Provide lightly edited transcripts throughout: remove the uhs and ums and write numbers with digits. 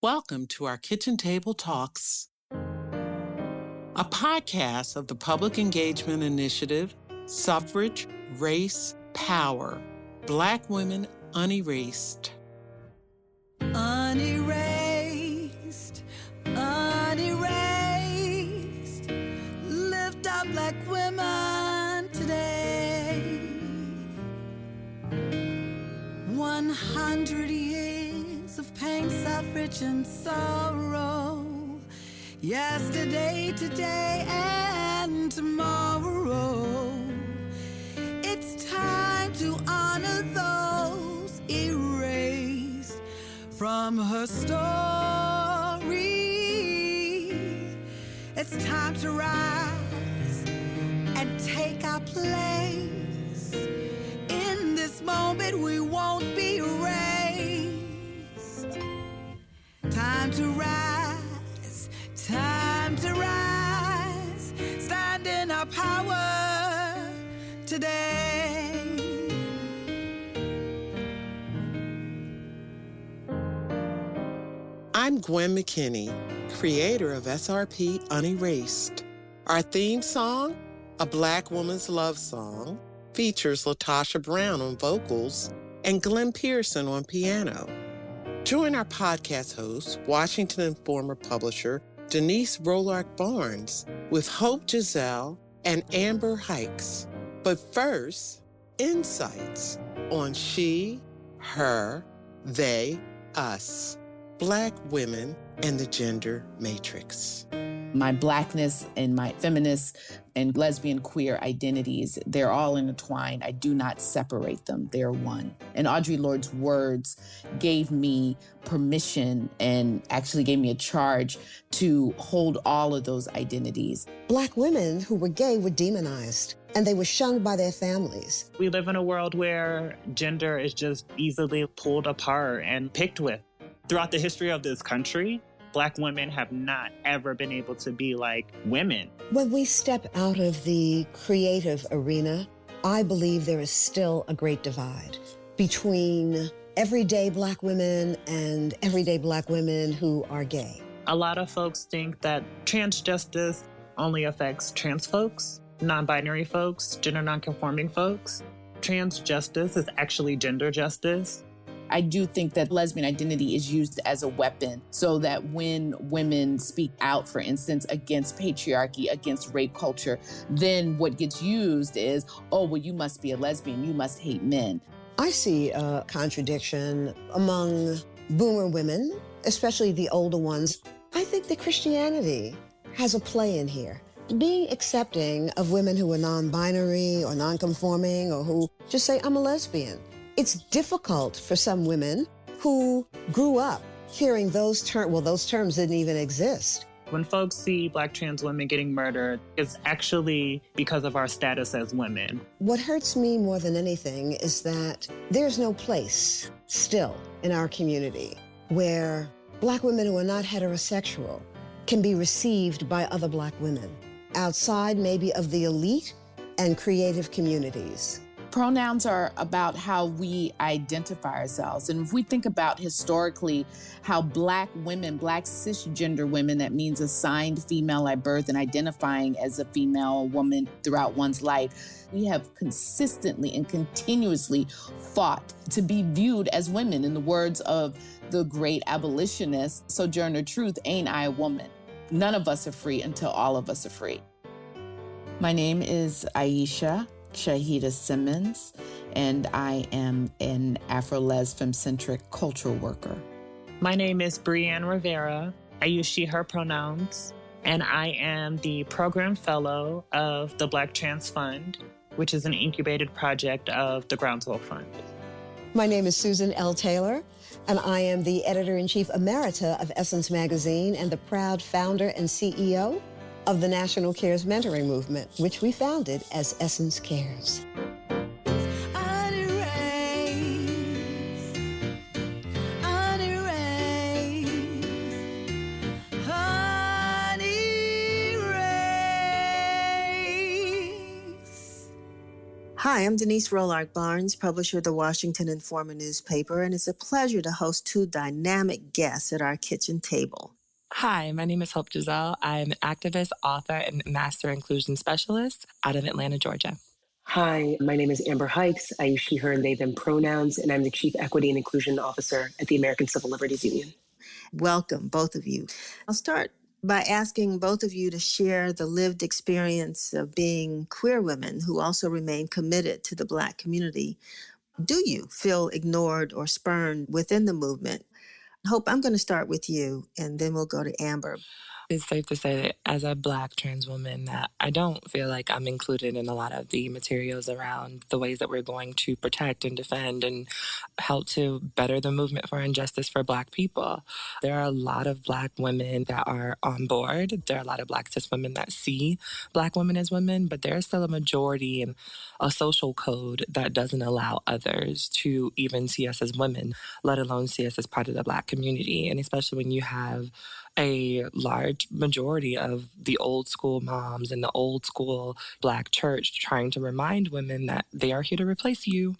Welcome to our Kitchen Table Talks, a podcast of the Public Engagement Initiative, Suffrage, Race, Power, Black Women Unerased. Unerased, unerased, lift up Black women today. 100 years of pain, suffrage, and sorrow. Yesterday, today, and tomorrow. It's time to honor those erased from her story. It's time to rise and take our place. In this moment, we won't be erased. Time to rise, time to rise, stand in our power today. I'm Gwen McKinney, creator of SRP Unerased. Our theme song, A Black Woman's Love Song, features LaTasha Brown on vocals and Glenn Pearson on piano. Join our podcast host, Washington Informer publisher Denise Rolark Barnes, with Hope Giselle and Amber Hikes. But first, insights on she, her, they, us, Black women, and the gender matrix. My Blackness and my feminist and lesbian queer identities, they're all intertwined. I do not separate them. They're one. And Audre Lorde's words gave me permission and actually gave me a charge to hold all of those identities. Black women who were gay were demonized, and they were shunned by their families. We live in a world where gender is just easily pulled apart and picked with. Throughout the history of this country, Black women have not ever been able to be like women. When we step out of the creative arena, I believe there is still a great divide between everyday Black women and everyday Black women who are gay. A lot of folks think that trans justice only affects trans folks, non-binary folks, gender non-conforming folks. Trans justice is actually gender justice. I do think that lesbian identity is used as a weapon so that when women speak out, for instance, against patriarchy, against rape culture, then what gets used is, oh, well, you must be a lesbian, you must hate men. I see a contradiction among boomer women, especially the older ones. I think that Christianity has a play in here. Being accepting of women who are non-binary or non-conforming or who just say, I'm a lesbian. It's difficult for some women who grew up hearing those terms. Well, those terms didn't even exist. When folks see Black trans women getting murdered, it's actually because of our status as women. What hurts me more than anything is that there's no place still in our community where Black women who are not heterosexual can be received by other Black women outside maybe of the elite and creative communities. Pronouns are about how we identify ourselves. And if we think about historically how Black women, Black cisgender women, that means assigned female at birth and identifying as a female woman throughout one's life, we have consistently and continuously fought to be viewed as women. In the words of the great abolitionist Sojourner Truth, ain't I a woman? None of us are free until all of us are free. My name is Aisha Shahida Simmons, and I am an Afro-Les femcentric cultural worker. My name is Brianne Rivera. I use she, her pronouns, and I am the program fellow of the Black Trans Fund, which is an incubated project of the Groundswell Fund. My name is Susan L. Taylor, and I am the editor-in-chief emerita of Essence Magazine and the proud founder and CEO of the National Cares Mentoring Movement, which we founded as Essence Cares. Hi, I'm Denise Rolark Barnes, publisher of the Washington Informer newspaper, and it's a pleasure to host two dynamic guests at our kitchen table. Hi, my name is Hope Giselle. I'm an activist, author, and master inclusion specialist out of Atlanta, Georgia. Hi, my name is Amber Hikes. I use she, her, and they, them pronouns, and I'm the Chief Equity and Inclusion Officer at the American Civil Liberties Union. Welcome, both of you. I'll start by asking both of you to share the lived experience of being queer women who also remain committed to the Black community. Do you feel ignored or spurned within the movement? Hope, I'm going to start with you, and then we'll go to Amber. It's safe to say that as a Black trans woman that I don't feel like I'm included in a lot of the materials around the ways that we're going to protect and defend and help to better the movement for injustice for Black people. There are a lot of Black women that are on board. There are a lot of Black cis women that see Black women as women, but there's still a majority and a social code that doesn't allow others to even see us as women, let alone see us as part of the Black community. And especially when you have a large majority of the old school moms and the old school Black church trying to remind women that they are here to replace you.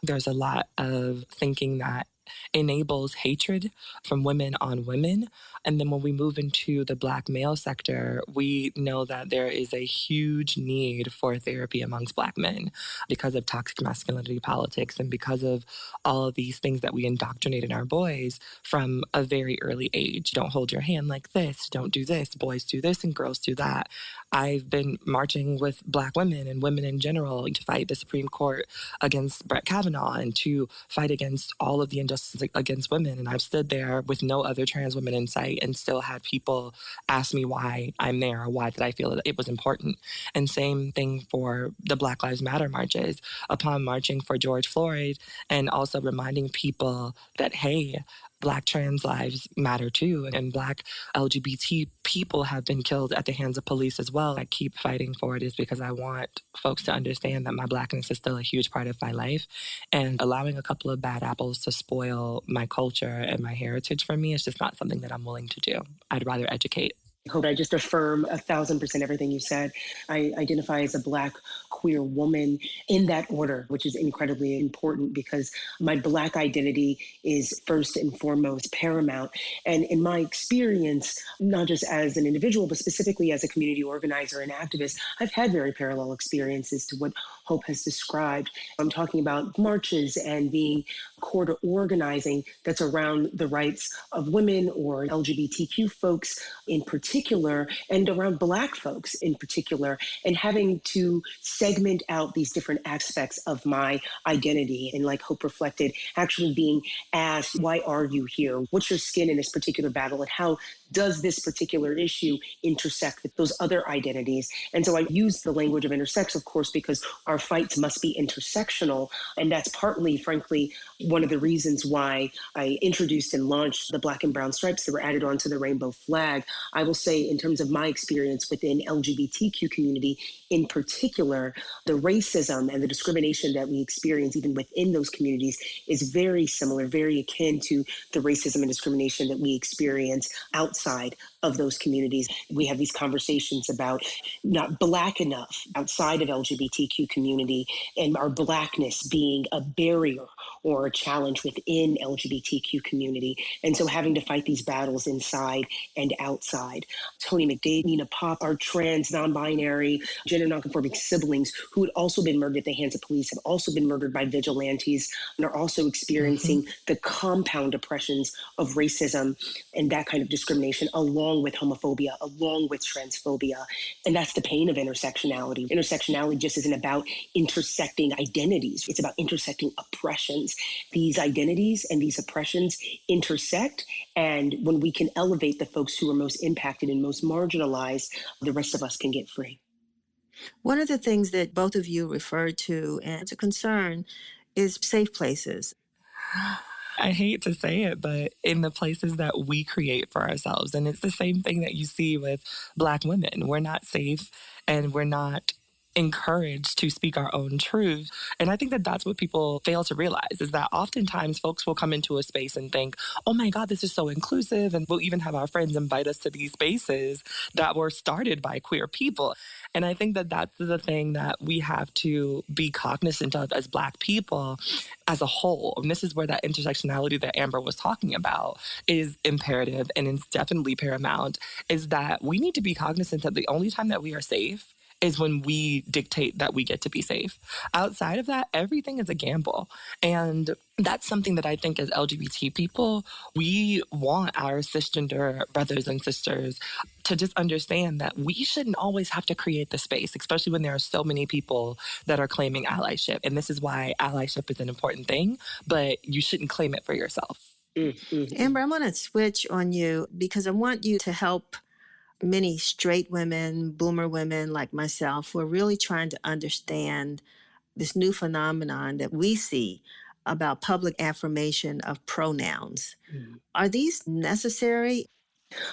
There's a lot of thinking that enables hatred from women on women. And then when we move into the Black male sector, we know that there is a huge need for therapy amongst Black men because of toxic masculinity politics and because of all of these things that we indoctrinate in our boys from a very early age. Don't hold your hand like this. Don't do this. Boys do this and girls do that. I've been marching with Black women and women in general to fight the Supreme Court against Brett Kavanaugh and to fight against all of the injustices against women. And I've stood there with no other trans women in sight and still had people ask me why I'm there or why did I feel that it was important. And same thing for the Black Lives Matter marches. Upon marching for George Floyd and also reminding people that, hey, Black trans lives matter too, and Black LGBT people have been killed at the hands of police as well. I keep fighting for it is because I want folks to understand that my Blackness is still a huge part of my life, and allowing a couple of bad apples to spoil my culture and my heritage for me is just not something that I'm willing to do. I'd rather educate. Hope, I just affirm 1,000% everything you said. I identify as a Black queer woman in that order, which is incredibly important because my Black identity is first and foremost paramount. And in my experience, not just as an individual, but specifically as a community organizer and activist, I've had very parallel experiences to what Hope has described. I'm talking about marches and being core to organizing that's around the rights of women or LGBTQ folks in particular, and around Black folks in particular, and having to segment out these different aspects of my identity. And like Hope reflected, actually being asked, why are you here? What's your skin in this particular battle? And how does this particular issue intersect with those other identities? And so I use the language of intersex, of course, because our fights must be intersectional. And that's partly, frankly, one of the reasons why I introduced and launched the Black and brown stripes that were added onto the rainbow flag. I will say, in terms of my experience within LGBTQ community in particular, the racism and the discrimination that we experience even within those communities is very similar, very akin to the racism and discrimination that we experience outside of those communities. We have these conversations about not Black enough outside of LGBTQ community and our Blackness being a barrier or a challenge within LGBTQ community. And so having to fight these battles inside and outside. Tony McDade, Nina Pop, our trans, non-binary, gender nonconforming siblings who had also been murdered at the hands of police, have also been murdered by vigilantes, and are also experiencing the compound oppressions of racism and that kind of discrimination, along with homophobia, along with transphobia. And that's the pain of intersectionality. Intersectionality just isn't about intersecting identities. It's about intersecting oppressions. These identities and these oppressions intersect. And when we can elevate the folks who are most impacted and most marginalized, the rest of us can get free. One of the things that both of you referred to and it's a concern is safe places. I hate to say it, but in the places that we create for ourselves. And it's the same thing that you see with Black women. We're not safe and we're not encouraged to speak our own truth. And I think that that's what people fail to realize is that oftentimes folks will come into a space and think, oh my God, this is so inclusive. And we'll even have our friends invite us to these spaces that were started by queer people. And I think that that's the thing that we have to be cognizant of as Black people as a whole. And this is where that intersectionality that Amber was talking about is imperative and it's definitely paramount, is that we need to be cognizant that the only time that we are safe is when we dictate that we get to be safe. Outside of that, everything is a gamble. And that's something that I think as LGBT people, we want our cisgender brothers and sisters to just understand that we shouldn't always have to create the space, especially when there are so many people that are claiming allyship. And this is why allyship is an important thing, but you shouldn't claim it for yourself. Amber, I'm going to switch on you because I want you to help many straight women, boomer women like myself, who are really trying to understand this new phenomenon that we see about public affirmation of pronouns. Are these necessary?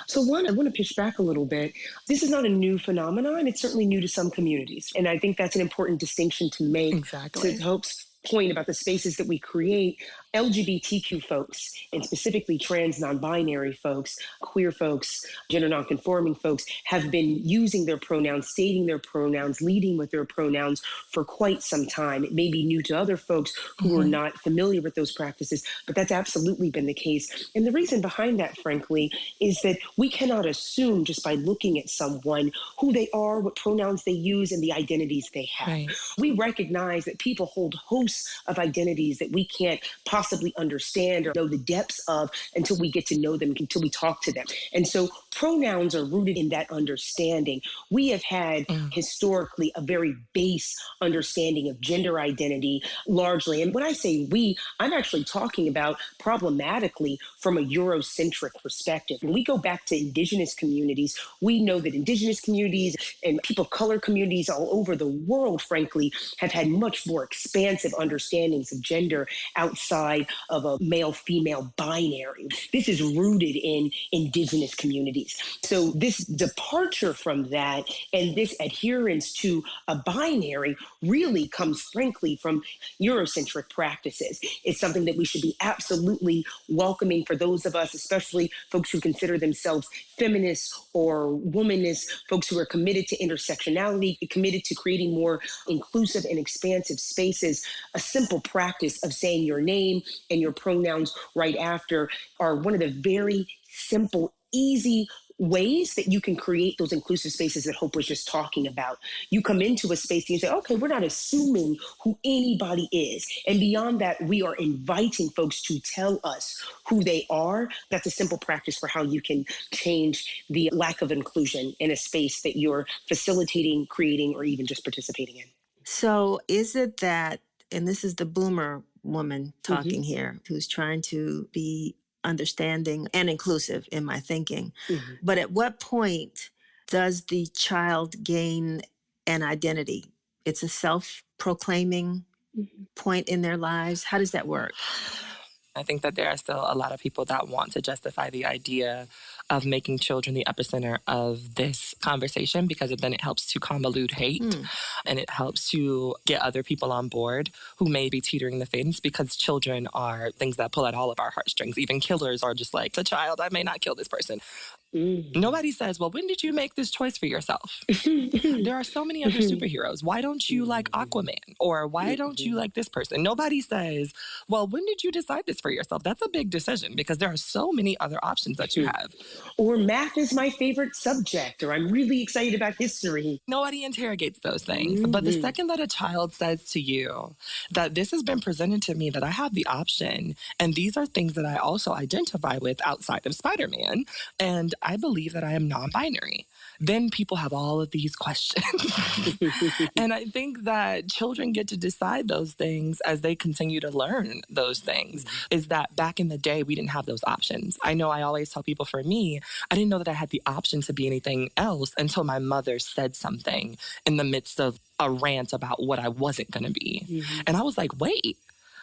So one, I want to push back a little bit. This is not a new phenomenon. It's certainly new to some communities. And I think that's an important distinction to make. Exactly. To Hope's point about the spaces that we create, LGBTQ folks, and specifically trans non-binary folks, queer folks, gender non-conforming folks, have been using their pronouns, stating their pronouns, leading with their pronouns for quite some time. It may be new to other folks who are not familiar with those practices, but that's absolutely been the case. And the reason behind that, frankly, is that we cannot assume just by looking at someone who they are, what pronouns they use, and the identities they have. Right. We recognize that people hold hosts of identities that we can't possibly understand or know the depths of until we get to know them, until we talk to them. And so pronouns are rooted in that understanding. We have had historically a very base understanding of gender identity largely. And when I say we, I'm actually talking about problematically from a Eurocentric perspective. When we go back to indigenous communities, we know that indigenous communities and people of color communities all over the world, frankly, have had much more expansive understandings of gender outside of a male-female binary. This is rooted in indigenous communities. So this departure from that and this adherence to a binary really comes, frankly, from Eurocentric practices. It's something that we should be absolutely welcoming for those of us, especially folks who consider themselves feminists or womanists, folks who are committed to intersectionality, committed to creating more inclusive and expansive spaces. A simple practice of saying your name and your pronouns right after are one of the very simple, easy ways that you can create those inclusive spaces that Hope was just talking about. You come into a space and you say, okay, we're not assuming who anybody is. And beyond that, we are inviting folks to tell us who they are. That's a simple practice for how you can change the lack of inclusion in a space that you're facilitating, creating, or even just participating in. So is it that, and this is the boomer woman talking here, who's trying to be understanding and inclusive in my thinking. But at what point does the child gain an identity? It's a self-proclaiming point in their lives. How does that work? I think that there are still a lot of people that want to justify the idea of making children the epicenter of this conversation because then it helps to convolute hate and it helps to get other people on board who may be teetering the fence because children are things that pull at all of our heartstrings. Even killers are just like, it's a child, I may not kill this person. Nobody says, well, when did you make this choice for yourself? There are so many other superheroes. Why don't you like Aquaman? Or why don't you like this person? Nobody says, well, when did you decide this for yourself? That's a big decision because there are so many other options that you have. Or math is my favorite subject, or I'm really excited about history. Nobody interrogates those things. But the second that a child says to you that this has been presented to me, that I have the option, and these are things that I also identify with outside of Spider-Man, and I believe that I am non-binary, then people have all of these questions. And I think that children get to decide those things as they continue to learn those things. Is that back in the day, we didn't have those options. I know I always tell people, for me, I didn't know that I had the option to be anything else until my mother said something in the midst of a rant about what I wasn't going to be. And I was like, wait,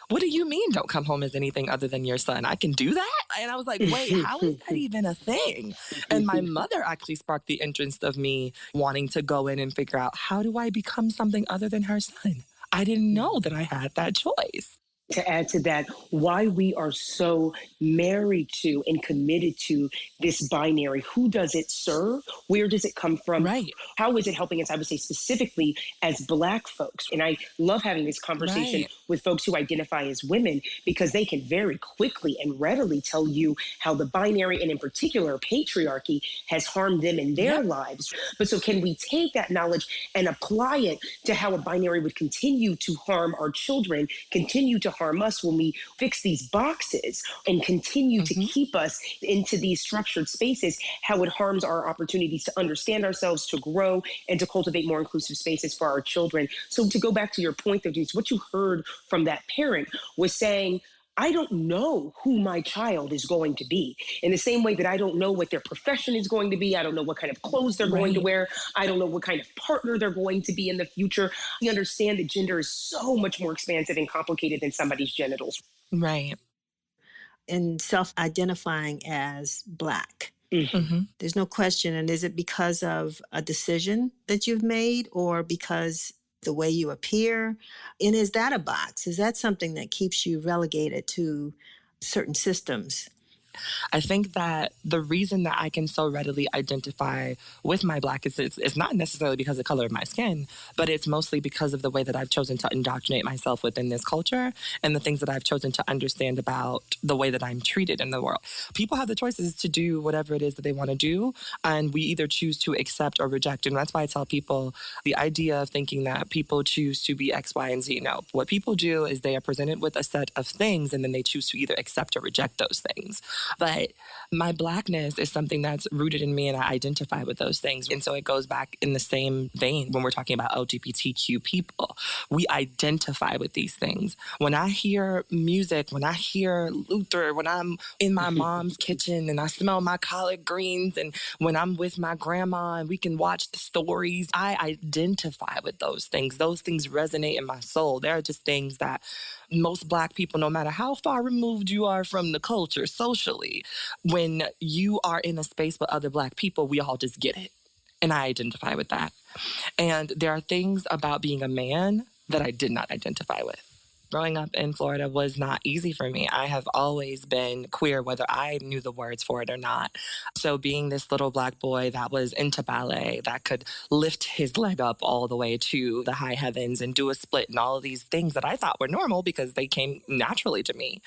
what do you mean don't come home as anything other than your son? I can do that? And I was like, wait, how is that even a thing? And my mother actually sparked the interest of me wanting to go in and figure out, how do I become something other than her son? I didn't know that I had that choice. To add to that, why we are so married to and committed to this binary. Who does it serve? Where does it come from? Right. How is it helping us, I would say, specifically as Black folks? And I love having this conversation Right. with folks who identify as women, because they can very quickly and readily tell you how the binary, and in particular patriarchy, has harmed them in their lives. But so can we take that knowledge and apply it to how a binary would continue to harm our children, continue to harm us when we fix these boxes, and continue to keep us into these structured spaces, how it harms our opportunities to understand ourselves, to grow, and to cultivate more inclusive spaces for our children. So to go back to your point, though, Denise, what you heard from that parent was saying, I don't know who my child is going to be. In the same way that I don't know what their profession is going to be. I don't know what kind of clothes they're going to wear. I don't know what kind of partner they're going to be in the future. We understand that gender is so much more expansive and complicated than somebody's genitals. Right. And self-identifying as Black. Mm-hmm. There's no question. And is it because of a decision that you've made, or because the way you appear? And is that a box? Is that something that keeps you relegated to certain systems? I think that the reason that I can so readily identify with my Black is it's not necessarily because of the color of my skin, but it's mostly because of the way that I've chosen to indoctrinate myself within this culture and the things that I've chosen to understand about the way that I'm treated in the world. People have the choices to do whatever it is that they want to do, and we either choose to accept or reject. And that's why I tell people the idea of thinking that people choose to be X, Y, and Z. No, what people do is they are presented with a set of things, and then they choose to either accept or reject those things. But my Blackness is something that's rooted in me, and I identify with those things. And so it goes back in the same vein when we're talking about LGBTQ people. We identify with these things. When I hear music, when I hear Luther, when I'm in my mom's kitchen and I smell my collard greens, and when I'm with my grandma and we can watch the stories, I identify with those things. Those things resonate in my soul. There are just things that most Black people, no matter how far removed you are from the culture socially, when you are in a space with other Black people, we all just get it. And I identify with that. And there are things about being a man that I did not identify with. Growing up in Florida was not easy for me. I have always been queer, whether I knew the words for it or not. So being this little Black boy that was into ballet, that could lift his leg up all the way to the high heavens and do a split and all of these things that I thought were normal because they came naturally to me,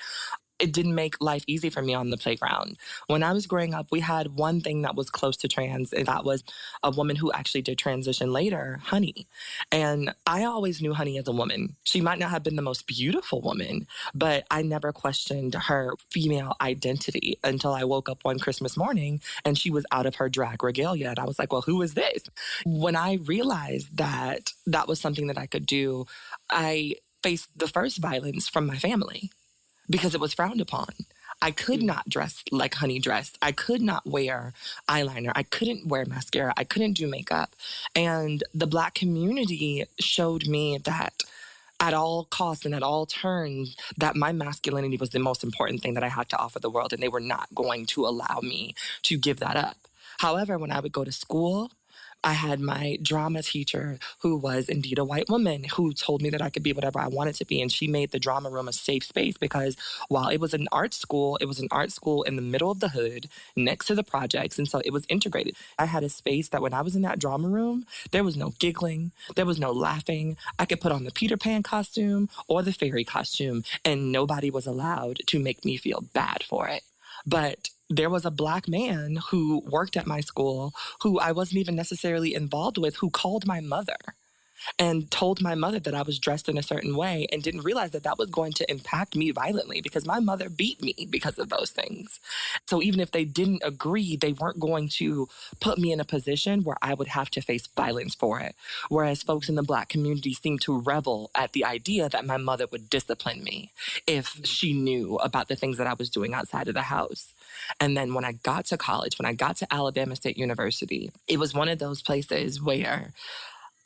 it didn't make life easy for me on the playground. When I was growing up, we had one thing that was close to trans, and that was a woman who actually did transition later, Honey. And I always knew Honey as a woman. She might not have been the most beautiful woman, but I never questioned her female identity until I woke up one Christmas morning and she was out of her drag regalia. And I was like, well, who is this? When I realized that that was something that I could do, I faced the first violence from my family, because it was frowned upon. I could not dress like Honey dressed. I could not wear eyeliner. I couldn't wear mascara. I couldn't do makeup. And the Black community showed me that at all costs and at all turns, that my masculinity was the most important thing that I had to offer the world, and they were not going to allow me to give that up. However, when I would go to school, I had my drama teacher who was indeed a white woman who told me that I could be whatever I wanted to be. And she made the drama room a safe space because while it was an art school in the middle of the hood next to the projects. And so it was integrated. I had a space that when I was in that drama room, there was no giggling. There was no laughing. I could put on the Peter Pan costume or the fairy costume, and nobody was allowed to make me feel bad for it. But there was a Black man who worked at my school who I wasn't even necessarily involved with, who called my mother and told my mother that I was dressed in a certain way, and didn't realize that that was going to impact me violently because my mother beat me because of those things. So even if they didn't agree, they weren't going to put me in a position where I would have to face violence for it. Whereas folks in the Black community seemed to revel at the idea that my mother would discipline me if she knew about the things that I was doing outside of the house. And then when I got to college, when I got to Alabama State University, it was one of those places where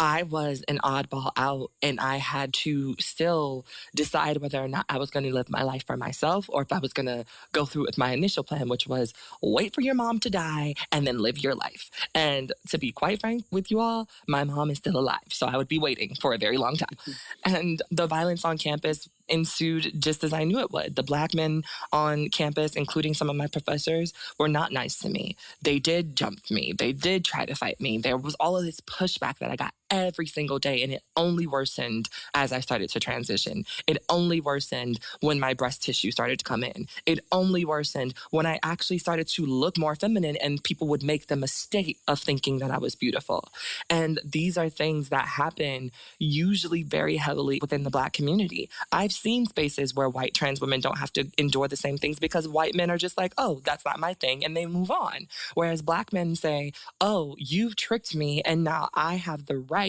I was an oddball out, and I had to still decide whether or not I was going to live my life for myself or if I was going to go through with my initial plan, which was wait for your mom to die and then live your life. And to be quite frank with you all, my mom is still alive, so I would be waiting for a very long time. And the violence on campus ensued just as I knew it would. The Black men on campus, including some of my professors, were not nice to me. They did jump me. They did try to fight me. There was all of this pushback that I got every single day, and it only worsened as I started to transition. It only worsened when my breast tissue started to come in. It only worsened when I actually started to look more feminine, and people would make the mistake of thinking that I was beautiful. And these are things that happen usually very heavily within the Black community. I've seen spaces where white trans women don't have to endure the same things because white men are just like, oh, that's not my thing, and they move on. Whereas Black men say, oh, you've tricked me, and now I have the right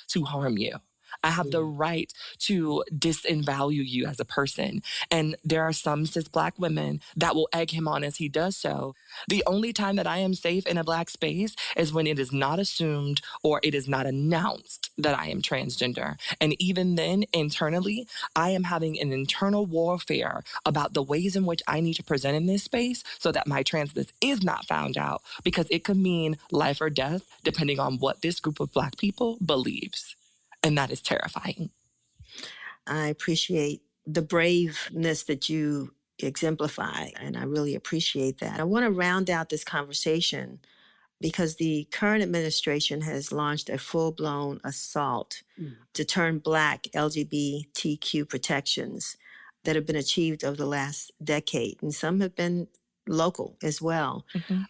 to harm you. I have the right to disvalue you as a person. And there are some cis Black women that will egg him on as he does so. The only time that I am safe in a Black space is when it is not assumed or it is not announced that I am transgender. And even then, internally, I am having an internal warfare about the ways in which I need to present in this space so that my transness is not found out, because it could mean life or death depending on what this group of Black people believes. And that is terrifying. I appreciate the braveness that you exemplify, and I really appreciate that. I want to round out this conversation because the current administration has launched a full-blown assault to turn Black LGBTQ protections that have been achieved over the last decade, and some have been local as well.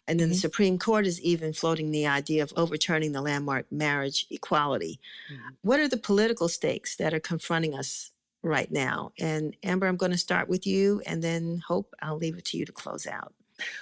And then the Supreme Court is even floating the idea of overturning the landmark marriage equality. What are the political stakes that are confronting us right now? And Amber, I'm going to start with you, and then Hope, I'll leave it to you to close out.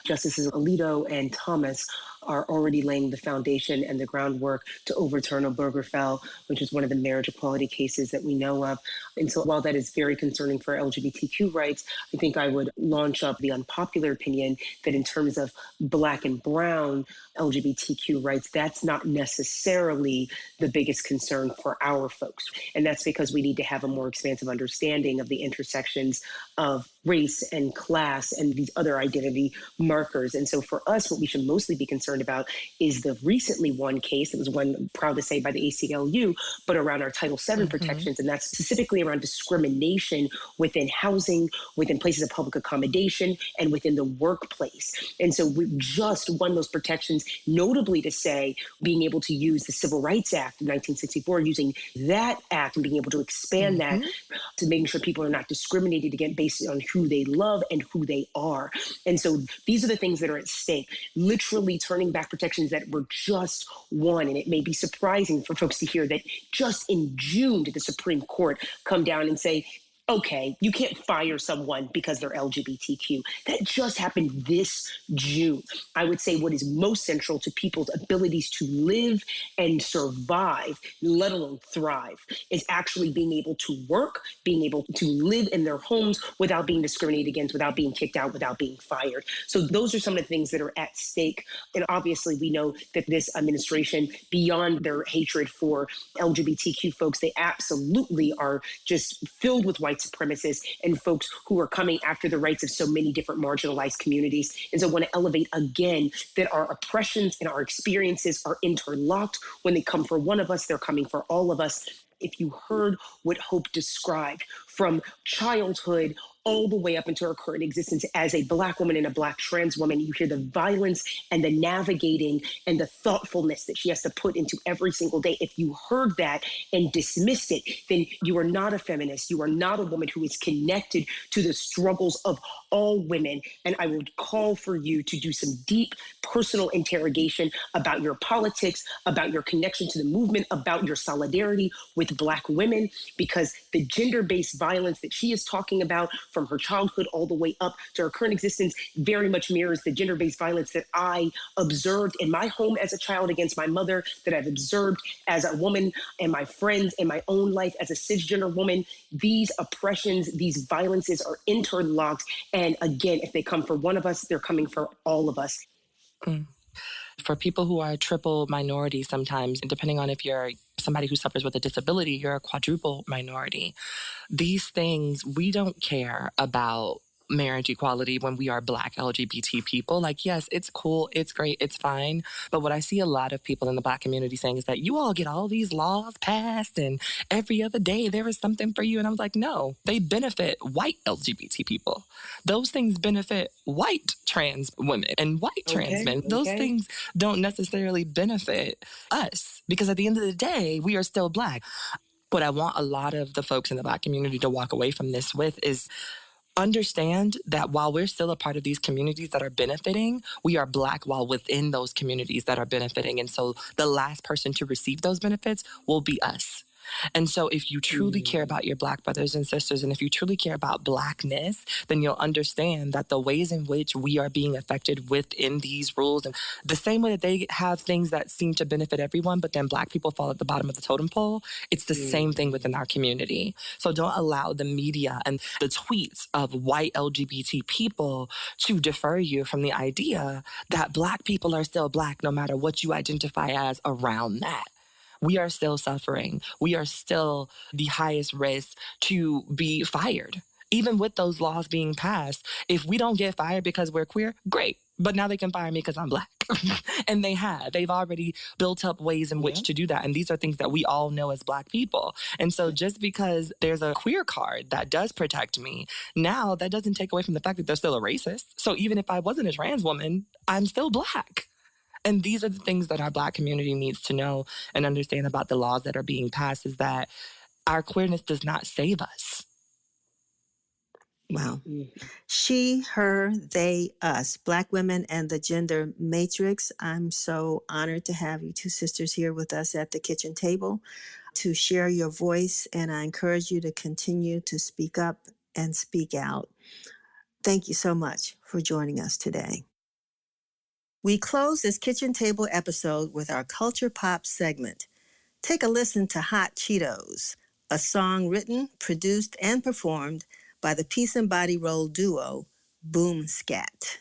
Justices Alito and Thomas are already laying the foundation and the groundwork to overturn Obergefell, which is one of the marriage equality cases that we know of. And so while that is very concerning for LGBTQ rights, I think I would launch up the unpopular opinion that in terms of Black and brown LGBTQ rights, that's not necessarily the biggest concern for our folks. And that's because we need to have a more expansive understanding of the intersections of race and class and these other identity markers. And so for us, what we should mostly be concerned about is the recently won case. It was one, proud to say, by the ACLU, but around our Title VII protections. And that's specifically around discrimination within housing, within places of public accommodation, and within the workplace. And so we just won those protections, notably to say being able to use the Civil Rights Act of 1964, using that act and being able to expand that to making sure people are not discriminated against based on who they love and who they are. And so these are the things that are at stake, literally turning back protections that were just won. And it may be surprising for folks to hear that just in June did the Supreme Court come down and say, okay, you can't fire someone because they're LGBTQ. That just happened this June. I would say what is most central to people's abilities to live and survive, let alone thrive, is actually being able to work, being able to live in their homes without being discriminated against, without being kicked out, without being fired. So those are some of the things that are at stake. And obviously we know that this administration, beyond their hatred for LGBTQ folks, they absolutely are just filled with white supremacists and folks who are coming after the rights of so many different marginalized communities. And so I want to elevate again that our oppressions and our experiences are interlocked. When they come for one of us, they're coming for all of us. If you heard what Hope described from childhood all the way up into her current existence as a Black woman and a Black trans woman, you hear the violence and the navigating and the thoughtfulness that she has to put into every single day. If you heard that and dismissed it, then you are not a feminist. You are not a woman who is connected to the struggles of all women. And I would call for you to do some deep personal interrogation about your politics, about your connection to the movement, about your solidarity with Black women, because the gender-based violence that she is talking about from her childhood all the way up to her current existence very much mirrors the gender-based violence that I observed in my home as a child against my mother, that I've observed as a woman and my friends in my own life as a cisgender woman. These oppressions, these violences are interlocked. And again, if they come for one of us, they're coming for all of us. For people who are triple minorities sometimes, depending on if you're somebody who suffers with a disability, you're a quadruple minority. These things, we don't care about marriage equality when we are Black LGBT people. Like, yes, it's cool, it's great, it's fine. But what I see a lot of people in the Black community saying is that you all get all these laws passed and every other day there is something for you. And I was like, no, they benefit white LGBT people. Those things benefit white trans women and white trans men. Those things don't necessarily benefit us, because at the end of the day, we are still Black. What I want a lot of the folks in the Black community to walk away from this with is understand that while we're still a part of these communities that are benefiting, we are Black while within those communities that are benefiting. And so the last person to receive those benefits will be us. And so if you truly care about your Black brothers and sisters, and if you truly care about Blackness, then you'll understand that the ways in which we are being affected within these rules, and the same way that they have things that seem to benefit everyone, but then Black people fall at the bottom of the totem pole, it's the same thing within our community. So don't allow the media and the tweets of white LGBT people to defer you from the idea that Black people are still Black no matter what you identify as around that. We are still suffering. We are still the highest risk to be fired. Even with those laws being passed, if we don't get fired because we're queer, great. But now they can fire me because I'm Black. And they have. They've already built up ways in which to do that. And these are things that we all know as Black people. And so just because there's a queer card that does protect me, now that doesn't take away from the fact that they're still a racist. So even if I wasn't a trans woman, I'm still Black. And these are the things that our Black community needs to know and understand about the laws that are being passed, is that our queerness does not save us. Wow. She, her, they, us, Black women and the gender matrix. I'm so honored to have you two sisters here with us at the kitchen table to share your voice. And I encourage you to continue to speak up and speak out. Thank you so much for joining us today. We close this kitchen table episode with our Culture Pop segment. Take a listen to Hot Cheetos, a song written, produced, and performed by the Peace and Body Roll duo, Boom Scat.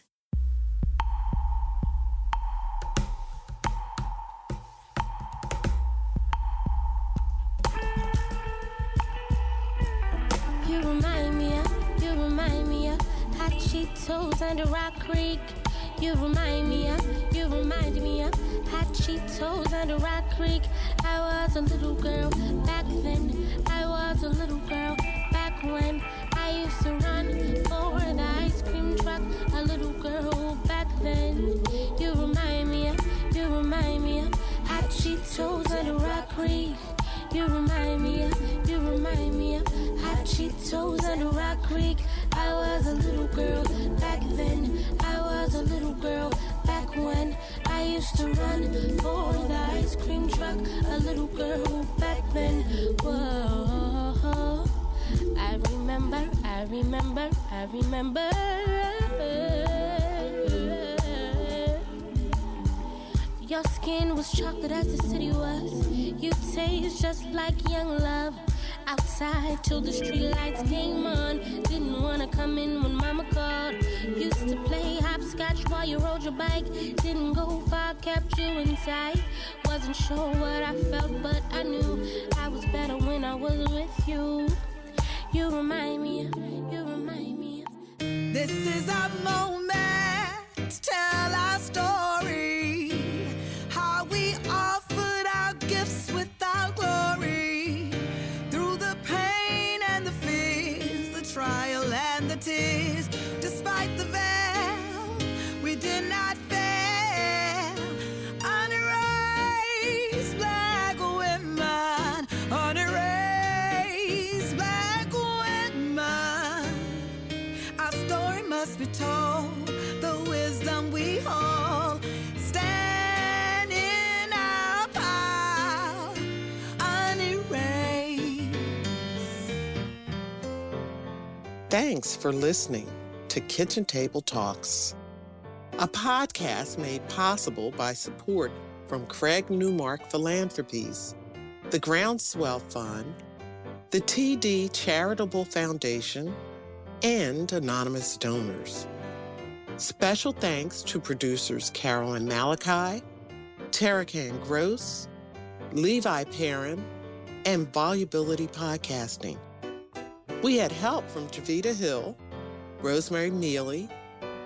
You remind me of Hot Cheetos under Rock Creek. You reminded me of Hot Cheetos under Rock Creek. I was a little girl back then. I was a little girl back when I used to run for the ice cream truck. A little girl back then. You remind me of Hot Cheetos under Rock Creek. You remind me of Hot Cheetos under Rock Creek. I was a little girl back then. I was a little girl back when I used to run for the ice cream truck. A little girl back then. Whoa. I remember. Your skin was chocolate as the city was. You taste just like young love. Outside till the street lights came on. Didn't wanna come in when mama called. Used to play hopscotch while you rode your bike. Didn't go far, kept you inside. Wasn't sure what I felt, but I knew I was better when I was with you. You remind me. This is our moment to tell our story. How we offered our gifts without glory. Through the pain and the fears, the trial and the tears. Despite the veil, we did not fail. Unerased Black women, unerased Black women. Our story must be told, the wisdom we hold. Stand in our power, unerased. Thanks for listening to Kitchen Table Talks, a podcast made possible by support from Craig Newmark Philanthropies, the Groundswell Fund, the TD Charitable Foundation, and anonymous donors. Special thanks to producers Carolyn Malachi, Tarakan Gross, Levi Perrin, and Volubility Podcasting. We had help from Javita Hill, Rosemary Mealy,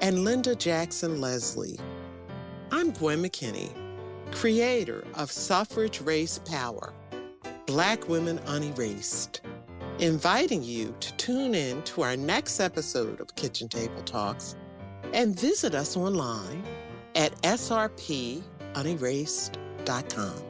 and Linda Jackson Leslie. I'm Gwen McKinney, creator of Suffrage Race Power, Black Women Unerased, inviting you to tune in to our next episode of Kitchen Table Talks and visit us online at srpunerased.com.